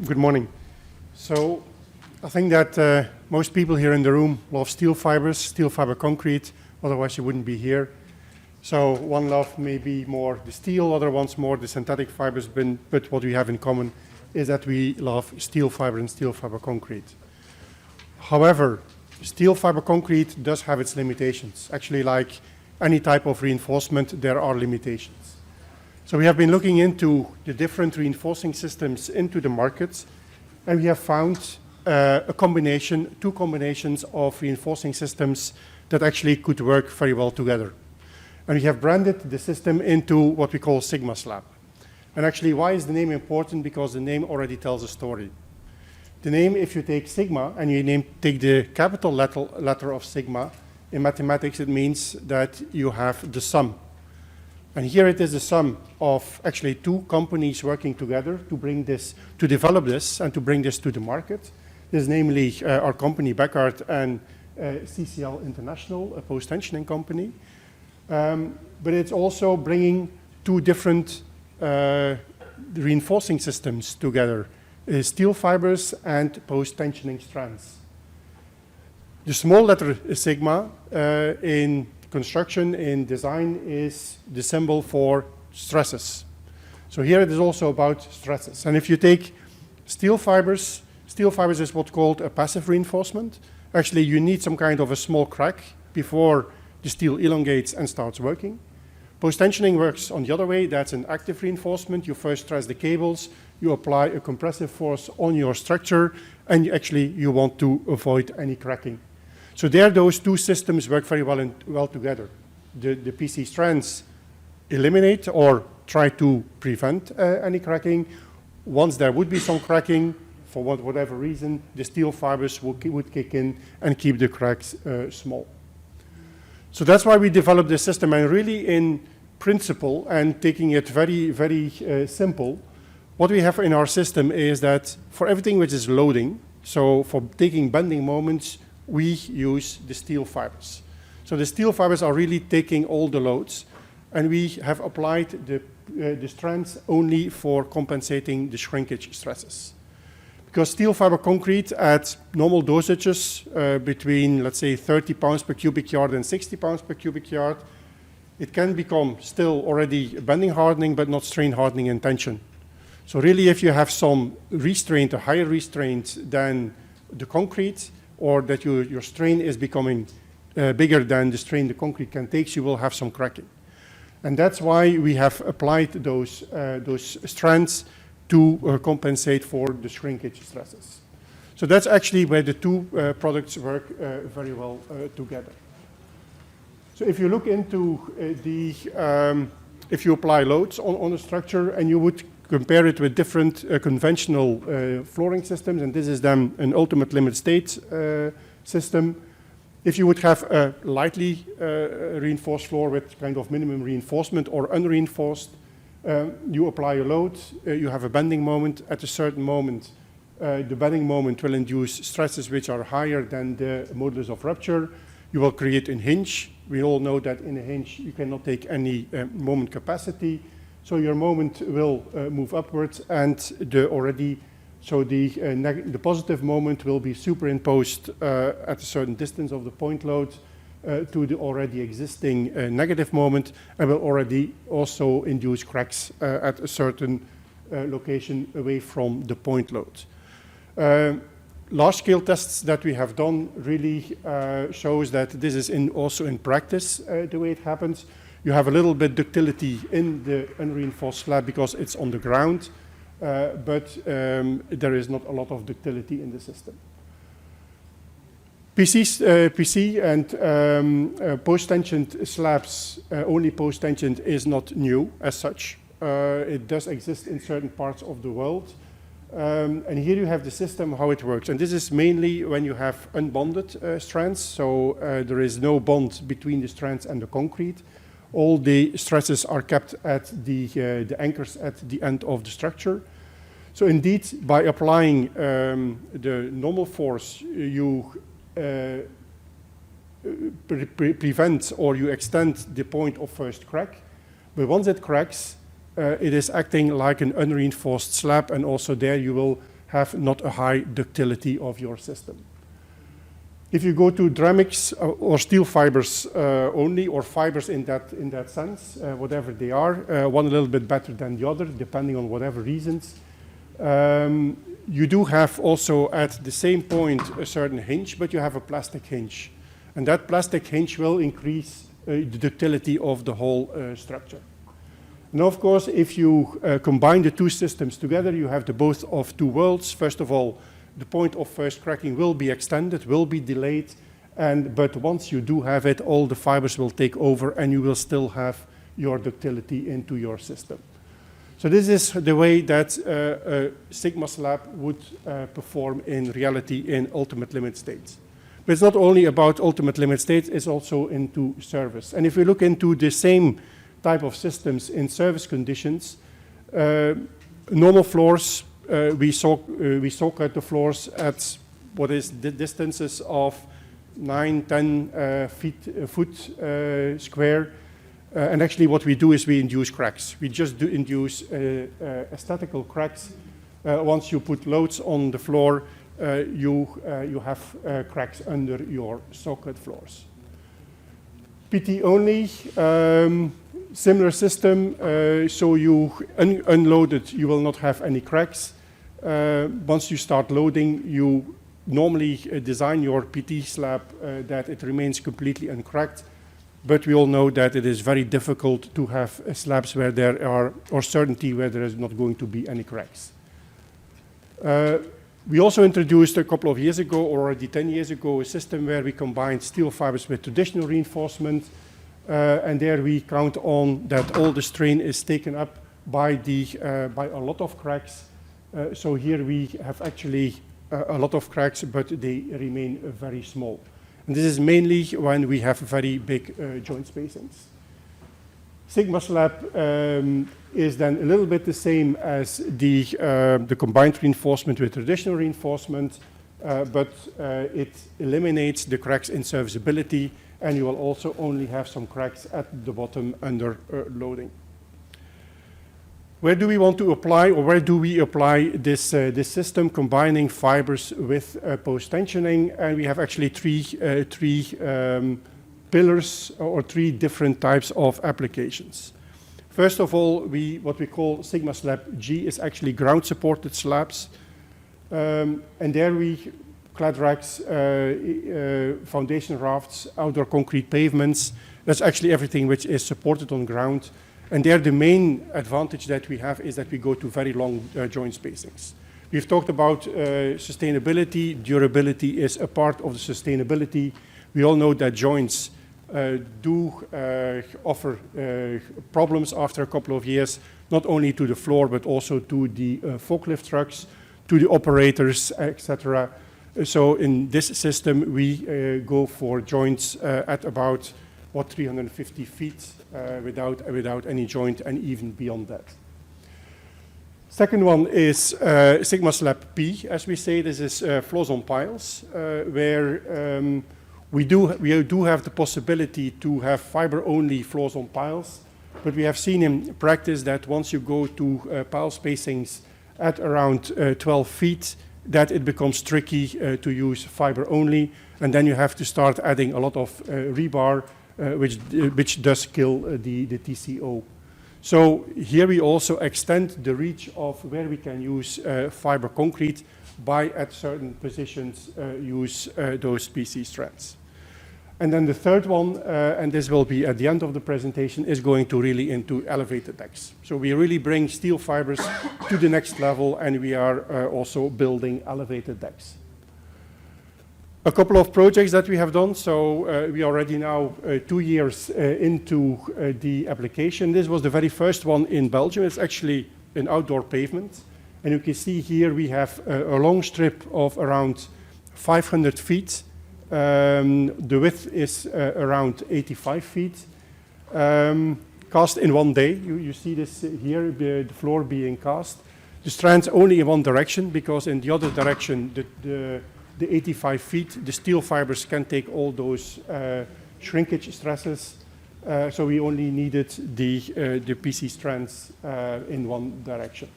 Good morning. So I think that most people here in the room love steel fibers, steel fiber concrete, otherwise you wouldn't be here. So one love may be more the steel, other ones more the synthetic fibers, but what we have in common is that we love steel fiber and steel fiber concrete. However, steel fiber concrete does have its limitations. Actually, like any type of reinforcement, there are limitations. So we have been looking into the different reinforcing systems into the market, and we have found two combinations of reinforcing systems that actually could work very well together. And we have branded the system into what we call Sigma slab. And actually, why is the name important? Because the name already tells a story. The name, if you take sigma and you take the capital letter of sigma, in mathematics it means that you have the sum. And here it is the sum of actually two companies working together to develop this and to bring this to the market. This is namely our company Bekaert and CCL International, a post-tensioning company. But it's also bringing two different reinforcing systems together, steel fibers and post-tensioning strands. The small letter sigma in construction, in design, is the symbol for stresses. So here it is also about stresses. And if you take steel fibers is what's called a passive reinforcement. Actually, you need some kind of a small crack before the steel elongates and starts working. Post-tensioning works on the other way. That's an active reinforcement. You first stress the cables, you apply a compressive force on your structure, and you want to avoid any cracking. So there, those two systems work very well together. The PC strands eliminate or try to prevent any cracking. Once there would be some cracking, for whatever reason, the steel fibers would kick in and keep the cracks small. So that's why we developed this system, and really in principle, and taking it very, very simple, what we have in our system is that for everything which is loading, so for taking bending moments, we use the steel fibers. So the steel fibers are really taking all the loads, and we have applied the strands only for compensating the shrinkage stresses. Because steel fiber concrete at normal dosages between, let's say, 30 pounds per cubic yard and 60 pounds per cubic yard, it can become still already bending hardening, but not strain hardening in tension. So really, if you have some restraint, a higher restraint than the concrete, or that your strain is becoming bigger than the strain the concrete can take, you will have some cracking. And that's why we have applied those strands to compensate for the shrinkage stresses. So that's actually where the two products work very well together. So if you look into if you apply loads on a structure and you would compare it with different conventional flooring systems, and this is then an ultimate limit state system. If you would have a lightly reinforced floor with kind of minimum reinforcement or unreinforced, you apply a load, you have a bending moment. At a certain moment, the bending moment will induce stresses which are higher than the modulus of rupture. You will create a hinge. We all know that in a hinge you cannot take any moment capacity. So your moment will move upwards, and the positive moment will be superimposed at a certain distance of the point load to the already existing negative moment, and will already also induce cracks at a certain location away from the point load. Large-scale tests that we have done really shows that this is also in practice the way it happens. You have a little bit ductility in the unreinforced slab because it's on the ground, but there is not a lot of ductility in the system. PC and post-tensioned slabs, only post-tensioned, is not new as such. It does exist in certain parts of the world. And here you have the system, how it works. And this is mainly when you have unbonded strands, so there is no bond between the strands and the concrete. All the stresses are kept at the anchors at the end of the structure. So indeed, by applying the normal force, you prevent or you extend the point of first crack. But once it cracks, it is acting like an unreinforced slab, and also there you will have not a high ductility of your system. If you go to ceramics or steel fibers only, or fibers in that sense, whatever they are, one a little bit better than the other, depending on whatever reasons. You do have also at the same point a certain hinge, but you have a plastic hinge. And that plastic hinge will increase the ductility of the whole structure. And of course, if you combine the two systems together, you have the both of two worlds. First of all, the point of first cracking will be extended, will be delayed, but once you do have it, all the fibers will take over and you will still have your ductility into your system. So this is the way that a Sigma slab would perform in reality in ultimate limit states. But it's not only about ultimate limit states, it's also into service. And if we look into the same type of systems in service conditions, normal floors, we saw cut the floors at what is the distances of 9-10 foot square. And actually what we do is we induce cracks. We just do induce aesthetical cracks. Once you put loads on the floor, you have cracks under your saw-cut floors. PT only, similar system, so you unload it, you will not have any cracks. Once you start loading, you normally design your PT slab that it remains completely uncracked, but we all know that it is very difficult to have slabs where there are, or certainty where there is not going to be any cracks. We also introduced a couple of years ago, already 10 years ago, a system where we combined steel fibers with traditional reinforcement, and there we count on that all the strain is taken up by a lot of cracks. So here we have actually a lot of cracks, but they remain very small. And this is mainly when we have very big joint spacings. Sigma slab is then a little bit the same as the combined reinforcement with traditional reinforcement, but it eliminates the cracks in serviceability, and you will also only have some cracks at the bottom under loading. Where do we want to apply, or where do we apply this system combining fibers with post-tensioning? And we have actually three pillars or three different types of applications. First of all, what we call Sigma Slab G is actually ground-supported slabs. And there we clad racks, foundation rafts, outdoor concrete pavements. That's actually everything which is supported on ground. And there the main advantage that we have is that we go to very long joint spacings. We've talked about sustainability. Durability is a part of the sustainability. We all know that joints do offer problems after a couple of years, not only to the floor, but also to the forklift trucks, to the operators, etc. So in this system, we go for joints at about 350 feet without any joint, and even beyond that. Second one is Sigma Slab P, as we say. This is floors on piles, where we do have the possibility to have fiber-only floors on piles, but we have seen in practice that once you go to pile spacings at around 12 feet, that it becomes tricky to use fiber-only, and then you have to start adding a lot of rebar, which does kill the TCO. So here we also extend the reach of where we can use fiber concrete by, at certain positions, use those PC strands. And then the third one, and this will be at the end of the presentation, is going to really into elevated decks. So we really bring steel fibers to the next level, and we are also building elevated decks. A couple of projects that we have done. So we are already now 2 years into the application. This was the very first one in Belgium. It's actually an outdoor pavement. And you can see here we have a long strip of around 500 feet. The width is around 85 feet. Cast in one day. You see this here, the floor being cast. The strands only in one direction, because in the other direction, the 85 feet, the steel fibers can take all those shrinkage stresses. So we only needed the PC strands in one direction.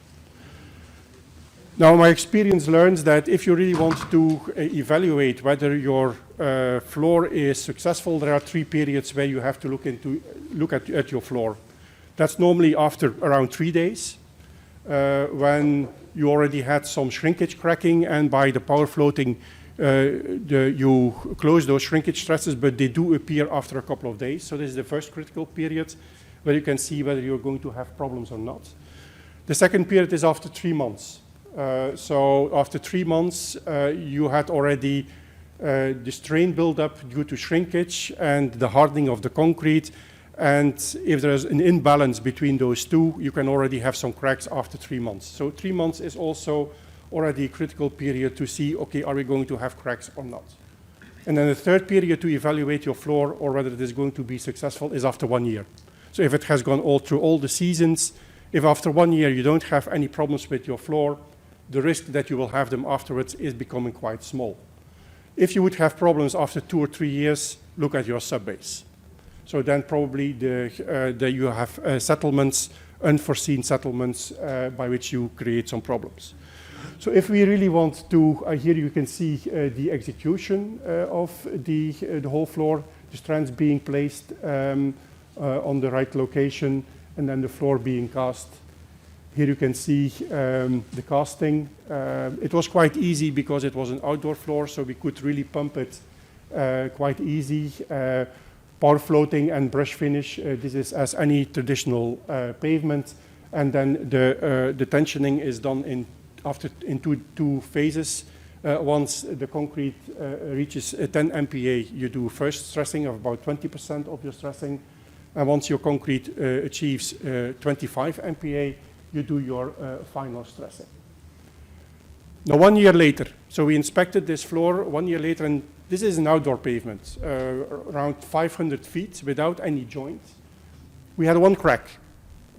Now, my experience learns that if you really want to evaluate whether your floor is successful, there are 3 periods where you have to look at your floor. That's normally after around 3 days, when you already had some shrinkage cracking, and by the power floating, you close those shrinkage stresses, but they do appear after a couple of days. So this is the first critical period where you can see whether you're going to have problems or not. The second period is after 3 months. So after 3 months, you had already the strain buildup due to shrinkage and the hardening of the concrete. And if there's an imbalance between those two, you can already have some cracks after 3 months. So 3 months is also already a critical period to see, okay, are we going to have cracks or not? And then the third period to evaluate your floor or whether it is going to be successful is after 1 year. So if it has gone all through all the seasons, if after 1 year you don't have any problems with your floor, the risk that you will have them afterwards is becoming quite small. If you would have problems after 2 or 3 years, look at your subbase. So then probably you have settlements, unforeseen settlements by which you create some problems. So if we really want to, here you can see the execution of the whole floor, the strands being placed on the right location, and then the floor being cast. Here you can see the casting. It was quite easy because it was an outdoor floor, so we could really pump it quite easy. Power floating and brush finish, this is as any traditional pavement. And then the tensioning is done in two phases. Once the concrete reaches 10 MPa, you do first stressing of about 20% of your stressing. And once your concrete achieves 25 MPa, you do your final stressing. Now, 1 year later, so we inspected this floor 1 year later, and this is an outdoor pavement, around 500 feet without any joint. We had one crack.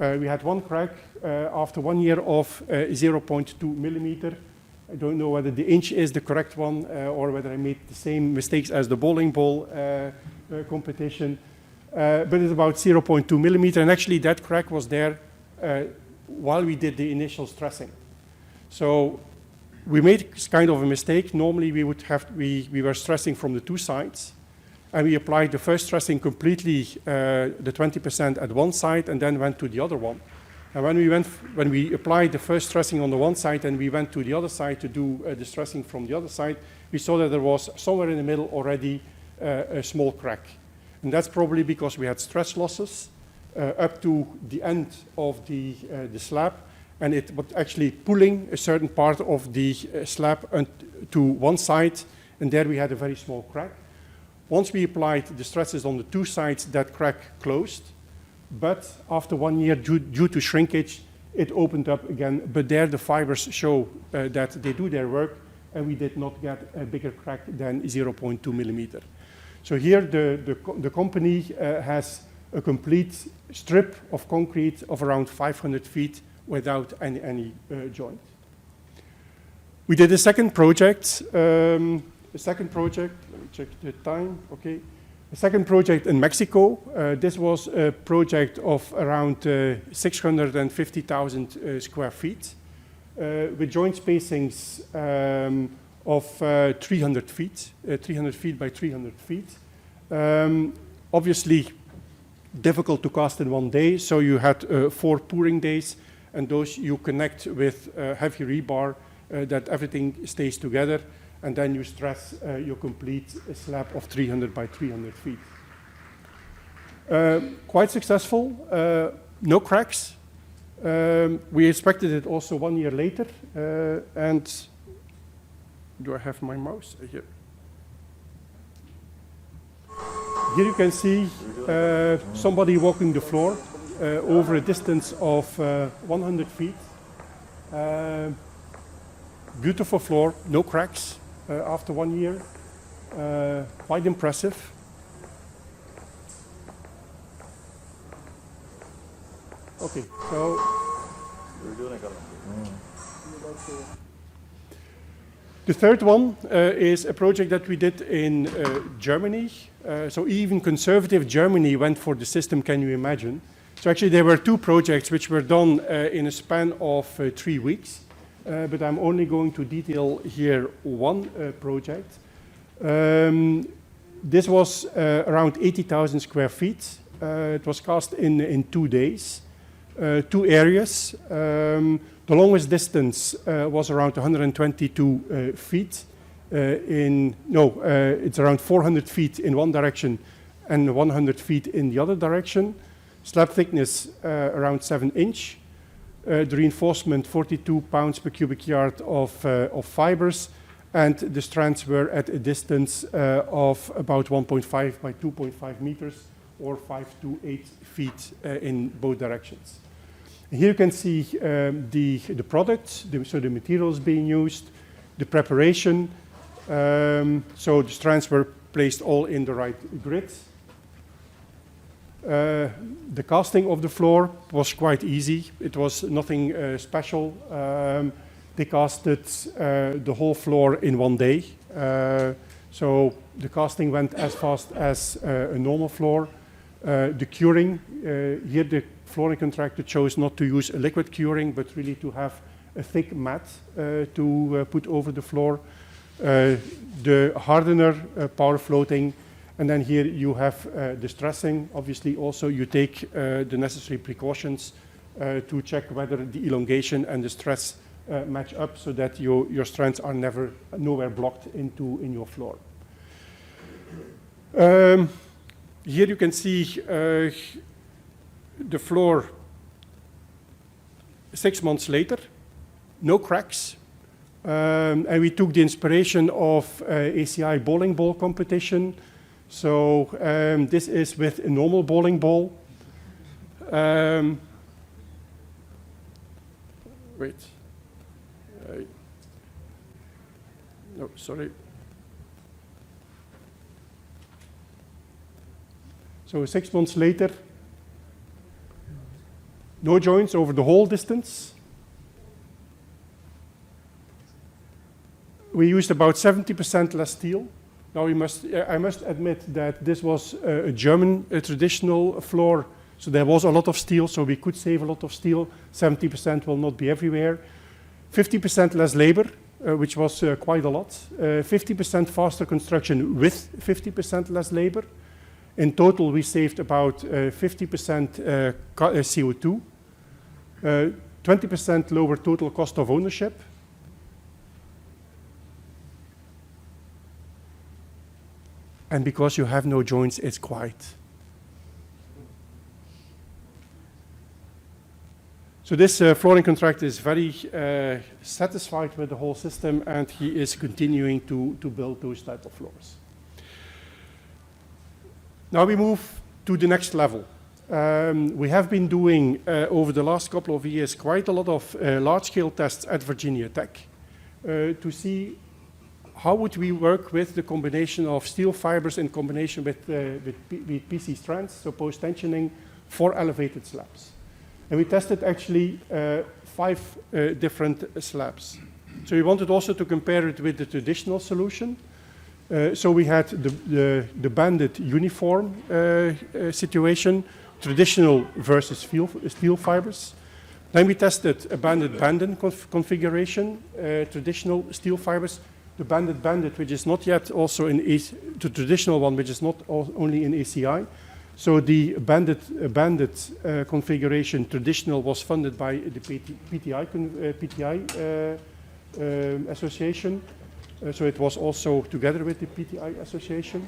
After 1 year of 0.2 millimeter. I don't know whether the inch is the correct one or whether I made the same mistakes as the bowling ball competition. But it's about 0.2 millimeter, and actually that crack was there while we did the initial stressing. So we made kind of a mistake. Normally we were stressing from the two sides, and we applied the first stressing completely, the 20% at one side, and then went to the other one. And when we applied the first stressing on the one side and we went to the other side to do the stressing from the other side, we saw that there was somewhere in the middle already a small crack. And that's probably because we had stress losses up to the end of the slab, and it was actually pulling a certain part of the slab to one side, and there we had a very small crack. Once we applied the stresses on the two sides, that crack closed. But after 1 year, due to shrinkage, it opened up again. But there the fibers show that they do their work, and we did not get a bigger crack than 0.2 millimeter. So here the company has a complete strip of concrete of around 500 feet without any joint. We did a second project. Let me check the time, okay. A second project in Mexico. This was a project of around 650,000 square feet with joint spacings of 300 feet, 300 feet by 300 feet. Obviously, difficult to cast in 1 day, so you had 4 pouring days, and those you connect with heavy rebar that everything stays together. And then you stress your complete slab of 300 by 300 feet. Quite successful, no cracks. We inspected it also 1 year later. And do I have my mouse here? Here you can see somebody walking the floor over a distance of 100 feet. Beautiful floor, no cracks. After 1 year, quite impressive. Okay, so the third one is a project that we did in Germany. So even conservative Germany went for the system, can you imagine? So actually there were 2 projects which were done in a span of 3 weeks. but I'm only going to detail here one project. This was around 80,000 square feet. It was cast in 2 days, 2 areas. The longest distance was around 122 feet. It's around 400 feet in one direction and 100 feet in the other direction. Slab thickness around 7 inch. The reinforcement 42 pounds per cubic yard of fibers, and the strands were at a distance of about 1.5 by 2.5 meters or 5 to 8 feet in both directions. Here you can see the products, so the materials being used, the preparation. So the strands were placed all in the right grid. The casting of the floor was quite easy. It was nothing special. They casted the whole floor in 1 day. So the casting went as fast as a normal floor. The curing, here the flooring contractor chose not to use a liquid curing, but really to have a thick mat to put over the floor. The hardener, power floating, and then here you have the stressing. Obviously also you take the necessary precautions to check whether the elongation and the stress match up so that your strands are nowhere blocked in your floor. Here you can see the floor 6 months later, no cracks. And we took the inspiration of ACI bowling ball competition. So this is with a normal bowling ball. Wait. No, sorry. So 6 months later, no joints over the whole distance. We used about 70% less steel. Now I must admit that this was a German traditional floor, so there was a lot of steel, so we could save a lot of steel. 70% will not be everywhere. 50% less labor, which was quite a lot. 50% faster construction with 50% less labor. In total, we saved about 50% CO2, 20% lower total cost of ownership. And because you have no joints, it's quiet. So this flooring contractor is very satisfied with the whole system, and he is continuing to build those type of floors. Now we move to the next level. We have been doing, over the last couple of years, quite a lot of large-scale tests at Virginia Tech to see how would we work with the combination of steel fibers in combination with PC strands, so post-tensioning for elevated slabs. And we tested actually 5 different slabs. So we wanted also to compare it with the traditional solution. So we had the banded uniform situation, traditional versus steel fibers. Then we tested a banded configuration, traditional steel fibers, the banded, which is not yet also in the traditional one, which is not only in ACI. So the banded configuration, traditional, was funded by the PTI association. So it was also together with the PTI association.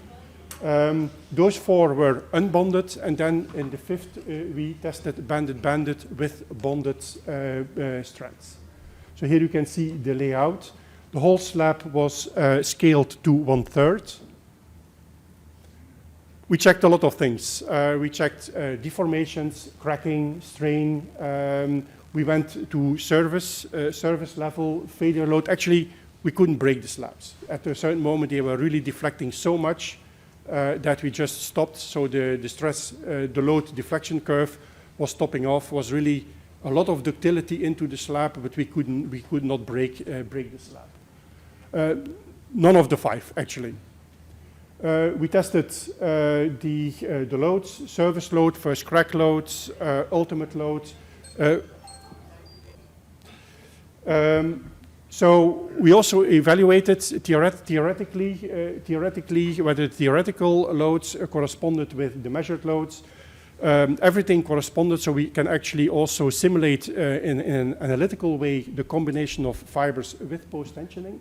Those 4 were unbonded, and then in the 5th we tested banded with bonded strands. So here you can see the layout. The whole slab was scaled to 1/3. We checked a lot of things. We checked deformations, cracking, strain. We went to service level, failure load. Actually, we couldn't break the slabs. At a certain moment, they were really deflecting so much that we just stopped. So the stress, the load deflection curve was stopping off. Was really a lot of ductility into the slab, but we could not break the slab. None of the 5, actually. We tested the loads, service load, first crack loads, ultimate load. So we also evaluated theoretically whether the theoretical loads corresponded with the measured loads. Everything corresponded, so we can actually also simulate in an analytical way the combination of fibers with post-tensioning.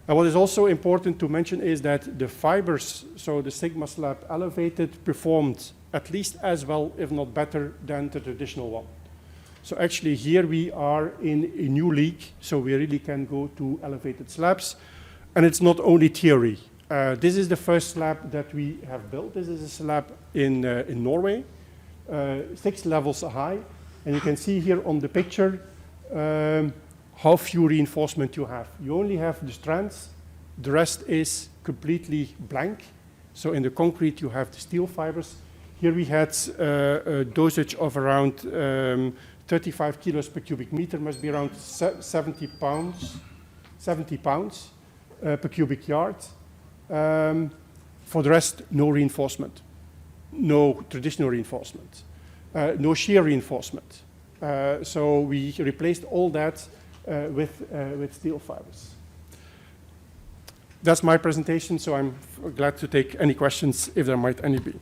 And what is also important to mention is that the fibers, so the Sigma slab elevated, performed at least as well, if not better, than the traditional one. So actually here we are in a new league, so we really can go to elevated slabs. And it's not only theory. This is the first slab that we have built. This is a slab in Norway, 6 levels high. And you can see here on the picture how few reinforcement you have. You only have the strands. The rest is completely blank. So in the concrete, you have the steel fibers. Here we had a dosage of around 35 kilos per cubic meter, must be around 70 pounds per cubic yard. For the rest, no reinforcement, no traditional reinforcement, no shear reinforcement. So we replaced all that with steel fibers. That's my presentation, so I'm glad to take any questions if there might any be.